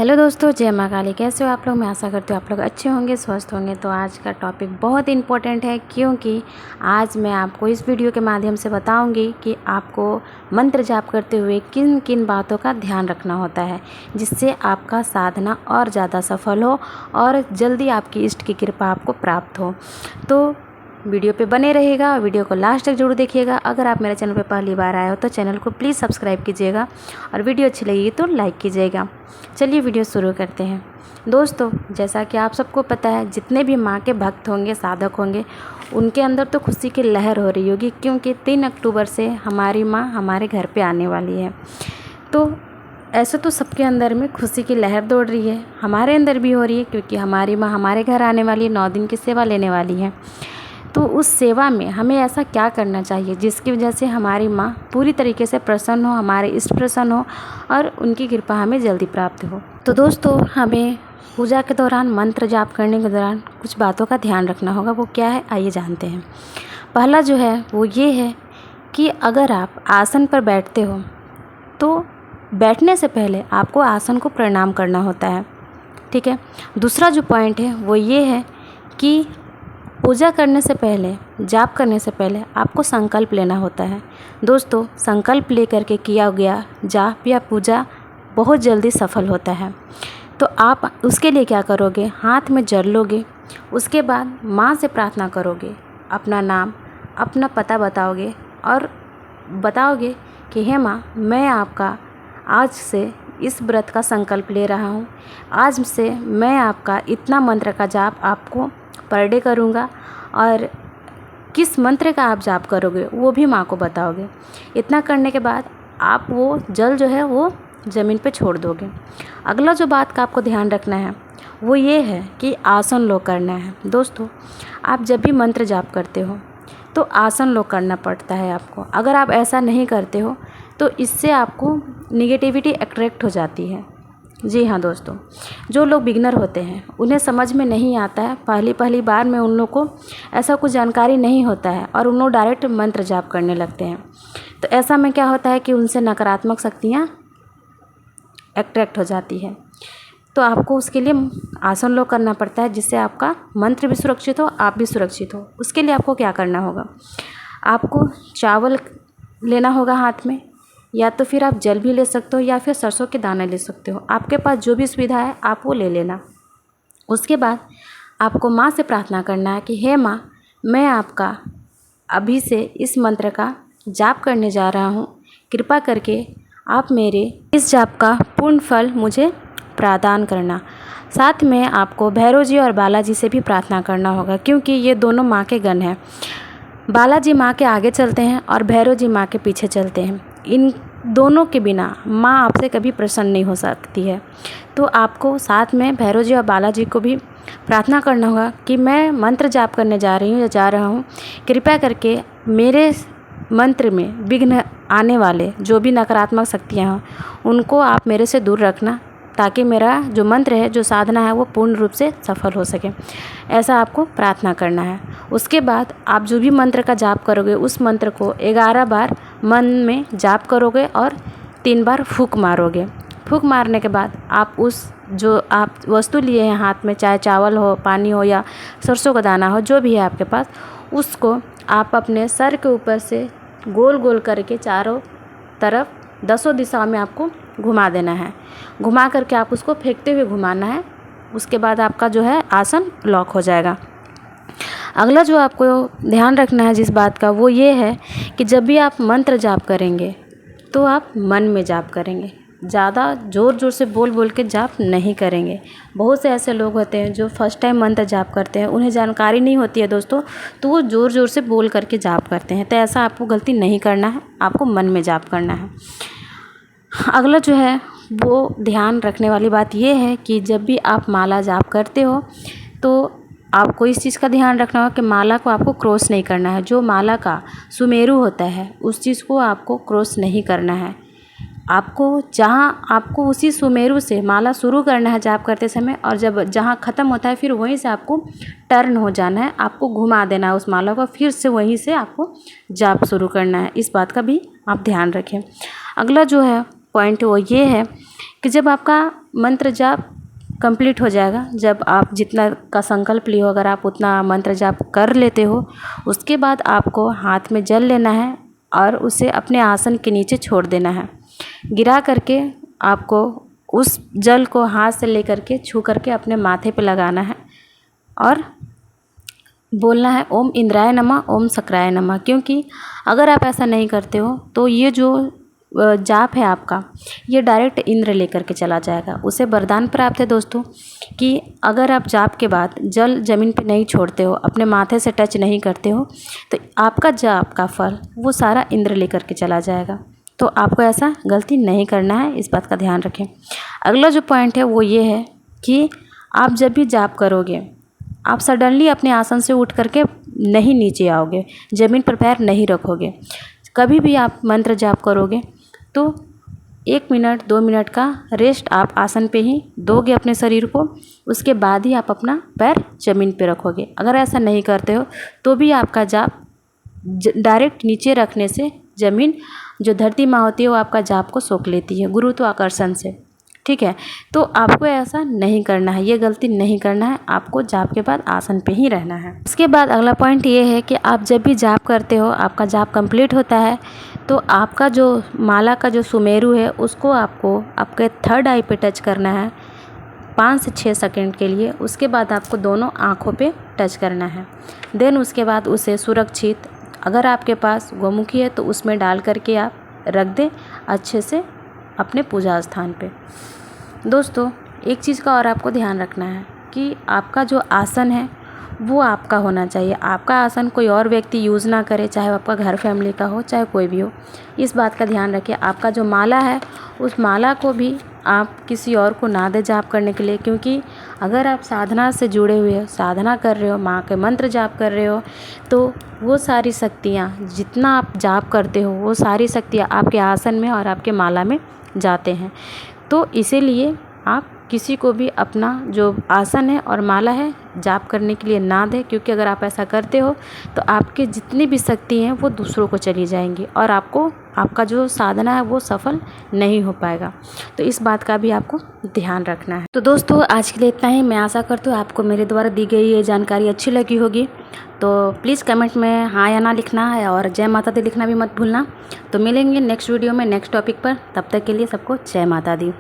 Hello दोस्तों, जय माँ काली। कैसे हो आप लोग? मैं आशा करती हूँ आप लोग अच्छे होंगे, स्वस्थ होंगे। तो आज का टॉपिक बहुत इम्पोर्टेंट है, क्योंकि आज मैं आपको इस वीडियो के माध्यम से बताऊंगी कि आपको मंत्र जाप करते हुए किन किन बातों का ध्यान रखना होता है, जिससे आपका साधना और ज़्यादा सफल हो और जल्दी आपकी इष्ट की कृपा आपको प्राप्त हो। तो वीडियो पे बने रहेगा, वीडियो को लास्ट तक जरूर देखिएगा। अगर आप मेरे चैनल पे पहली बार आए हो तो चैनल को प्लीज़ सब्सक्राइब कीजिएगा और वीडियो अच्छी लगी तो लाइक कीजिएगा। चलिए वीडियो शुरू करते हैं। दोस्तों, जैसा कि आप सबको पता है, जितने भी माँ के भक्त होंगे, साधक होंगे, उनके अंदर तो खुशी की लहर हो रही होगी, क्योंकि 3 अक्टूबर से हमारी माँ हमारे घर पे आने वाली है। तो ऐसे तो सबके अंदर में खुशी की लहर दौड़ रही है, हमारे अंदर भी हो रही है, क्योंकि हमारी माँ हमारे घर आने वाली है, 9 दिन की सेवा लेने वाली है। तो उस सेवा में हमें ऐसा क्या करना चाहिए जिसकी वजह से हमारी माँ पूरी तरीके से प्रसन्न हो, हमारे इष्ट प्रसन्न हो और उनकी कृपा हमें जल्दी प्राप्त हो। तो दोस्तों, हमें पूजा के दौरान, मंत्र जाप करने के दौरान कुछ बातों का ध्यान रखना होगा। वो क्या है, आइए जानते हैं। पहला जो है वो ये है कि अगर आप आसन पर बैठते हो तो बैठने से पहले आपको आसन को प्रणाम करना होता है, ठीक है। दूसरा जो पॉइंट है वो ये है कि पूजा करने से पहले, जाप करने से पहले आपको संकल्प लेना होता है। दोस्तों, संकल्प लेकर के किया गया जाप या पूजा बहुत जल्दी सफल होता है। तो आप उसके लिए क्या करोगे, हाथ में जल लोगे, उसके बाद माँ से प्रार्थना करोगे, अपना नाम, अपना पता बताओगे और बताओगे कि हे माँ, मैं आपका आज से इस व्रत का संकल्प ले रहा हूँ। आज से मैं आपका इतना मंत्र का जाप आपको पर डे करूँगा, और किस मंत्र का आप जाप करोगे वो भी माँ को बताओगे। इतना करने के बाद आप वो जल जो है वो ज़मीन पे छोड़ दोगे। अगला जो बात का आपको ध्यान रखना है वो ये है कि आसन लो करना है। दोस्तों, आप जब भी मंत्र जाप करते हो तो आसन लो करना पड़ता है आपको। अगर आप ऐसा नहीं करते हो तो इससे आपको निगेटिविटी अट्रैक्ट हो जाती है। जी हाँ दोस्तों, जो लोग बिगनर होते हैं उन्हें समझ में नहीं आता है, पहली बार में उन लोग को ऐसा कुछ जानकारी नहीं होता है और उन लोग डायरेक्ट मंत्र जाप करने लगते हैं। तो ऐसा में क्या होता है कि उनसे नकारात्मक शक्तियाँ अट्रैक्ट हो जाती है। तो आपको उसके लिए आसन लो करना पड़ता है, जिससे आपका मंत्र भी सुरक्षित हो, आप भी सुरक्षित हो। उसके लिए आपको क्या करना होगा, आपको चावल लेना होगा हाथ में, या तो फिर आप जल भी ले सकते हो या फिर सरसों के दाने ले सकते हो। आपके पास जो भी सुविधा है आप वो ले लेना। उसके बाद आपको माँ से प्रार्थना करना है कि हे माँ, मैं आपका अभी से इस मंत्र का जाप करने जा रहा हूँ। कृपा करके आप मेरे इस जाप का पूर्ण फल मुझे प्रदान करना। साथ में आपको भैरव जी और बालाजी से भी प्रार्थना करना होगा, क्योंकि ये दोनों माँ के गण हैं। बालाजी माँ के आगे चलते हैं और भैरव जी माँ के पीछे चलते हैं। इन दोनों के बिना माँ आपसे कभी प्रसन्न नहीं हो सकती है। तो आपको साथ में भैरव जी और बालाजी को भी प्रार्थना करना होगा कि मैं मंत्र जाप करने जा रही हूँ या जा रहा हूँ, कृपया करके मेरे मंत्र में विघ्न आने वाले जो भी नकारात्मक शक्तियाँ हों उनको आप मेरे से दूर रखना, ताकि मेरा जो मंत्र है, जो साधना है, वो पूर्ण रूप से सफल हो सके। ऐसा आपको प्रार्थना करना है। उसके बाद आप जो भी मंत्र का जाप करोगे उस मंत्र को 11 बार मन में जाप करोगे और 3 बार फूंक मारोगे। फूंक मारने के बाद आप उस जो आप वस्तु लिए हैं हाथ में, चाहे चावल हो, पानी हो या सरसों का दाना हो, जो भी है आपके पास, उसको आप अपने सर के ऊपर से गोल गोल करके चारों तरफ 10 दिशा में आपको घुमा देना है। घुमा करके आप उसको फेंकते हुए घुमाना है। उसके बाद आपका जो है आसन लॉक हो जाएगा। अगला जो आपको ध्यान रखना है जिस बात का, वो ये है कि जब भी आप मंत्र जाप करेंगे तो आप मन में जाप करेंगे, ज़्यादा ज़ोर ज़ोर से बोल बोल के जाप नहीं करेंगे। बहुत से ऐसे लोग होते हैं जो फर्स्ट टाइम मंत्र जाप करते हैं, उन्हें जानकारी नहीं होती है दोस्तों, तो वो ज़ोर ज़ोर से बोल करके जाप करते हैं। तो ऐसा आपको गलती नहीं करना है, आपको मन में जाप करना है। अगला जो है वो ध्यान रखने वाली बात ये है कि जब भी आप माला जाप करते हो तो आपको इस चीज़ का ध्यान रखना होगा कि माला को आपको क्रॉस नहीं करना है। जो माला का सुमेरु होता है उस चीज़ को आपको क्रॉस नहीं करना है। आपको उसी सुमेरु से माला शुरू करना है जाप करते समय, और जब जहाँ ख़त्म होता है फिर वहीं से आपको टर्न हो जाना है, आपको घुमा देना है उस माला को, फिर से वहीं से आपको जाप शुरू करना है। इस बात का भी आप ध्यान रखें। अगला जो है पॉइंट वो ये है कि जब आपका मंत्र जाप कंप्लीट हो जाएगा, जब आप जितना का संकल्प लिए हो, अगर आप उतना मंत्र जाप कर लेते हो, उसके बाद आपको हाथ में जल लेना है और उसे अपने आसन के नीचे छोड़ देना है। गिरा करके आपको उस जल को हाथ से लेकर के छू करके अपने माथे पे लगाना है और बोलना है ओम इंद्राय नमः, ओम शक्राय नमः। क्योंकि अगर आप ऐसा नहीं करते हो तो ये जो जाप है आपका, ये डायरेक्ट इंद्र लेकर के चला जाएगा। उसे वरदान प्राप्त है दोस्तों कि अगर आप जाप के बाद जल ज़मीन पे नहीं छोड़ते हो, अपने माथे से टच नहीं करते हो, तो आपका जाप का फल वो सारा इंद्र लेकर के चला जाएगा। तो आपको ऐसा गलती नहीं करना है, इस बात का ध्यान रखें। अगला जो पॉइंट है वो ये है कि आप जब भी जाप करोगे, आप सडनली अपने आसन से उठ करके नहीं नीचे आओगे, ज़मीन पर पैर नहीं रखोगे। कभी भी आप मंत्र जाप करोगे तो 1 मिनट 2 मिनट का रेस्ट आप आसन पे ही दोगे अपने शरीर को, उसके बाद ही आप अपना पैर ज़मीन पे रखोगे। अगर ऐसा नहीं करते हो तो भी आपका जाप डायरेक्ट नीचे रखने से ज़मीन, जो धरती माँ होती है, वो आपका जाप को सोख लेती है गुरुत्वाकर्षण से। ठीक है, तो आपको ऐसा नहीं करना है, ये गलती नहीं करना है। आपको जाप के बाद आसन पे ही रहना है। उसके बाद अगला पॉइंट ये है कि आप जब भी जाप करते हो, आपका जाप कंप्लीट होता है, तो आपका जो माला का जो सुमेरु है उसको आपको आपके थर्ड आई पे टच करना है 5 से 6 सेकंड के लिए। उसके बाद आपको दोनों आँखों पे टच करना है। देन उसके बाद उसे सुरक्षित, अगर आपके पास गौमुखी है तो उसमें डाल करके आप रख दें अच्छे से अपने पूजा स्थान पे। दोस्तों, एक चीज़ का और आपको ध्यान रखना है कि आपका जो आसन है वो आपका होना चाहिए। आपका आसन कोई और व्यक्ति यूज़ ना करे, चाहे वो आपका घर फैमिली का हो, चाहे कोई भी हो। इस बात का ध्यान रखिए। आपका जो माला है, उस माला को भी आप किसी और को ना दे जाप करने के लिए, क्योंकि अगर आप साधना से जुड़े हुए हो, साधना कर रहे हो, माँ के मंत्र जाप कर रहे हो, तो वो सारी शक्तियाँ, जितना आप जाप करते हो, वो सारी शक्तियाँ आपके आसन में और आपके माला में जाते हैं। तो इसीलिए आप किसी को भी अपना जो आसन है और माला है जाप करने के लिए ना दें, क्योंकि अगर आप ऐसा करते हो तो आपके जितनी भी शक्ति हैं वो दूसरों को चली जाएंगी और आपका जो साधना है वो सफल नहीं हो पाएगा। तो इस बात का भी आपको ध्यान रखना है। तो दोस्तों, आज के लिए इतना ही। मैं आशा करती हूँ आपको मेरे द्वारा दी गई ये जानकारी अच्छी लगी होगी। तो प्लीज़ कमेंट में हाँ या ना लिखना है और जय माता दी लिखना भी मत भूलना। तो मिलेंगे नेक्स्ट वीडियो में नेक्स्ट टॉपिक पर। तब तक के लिए सबको जय माता दी।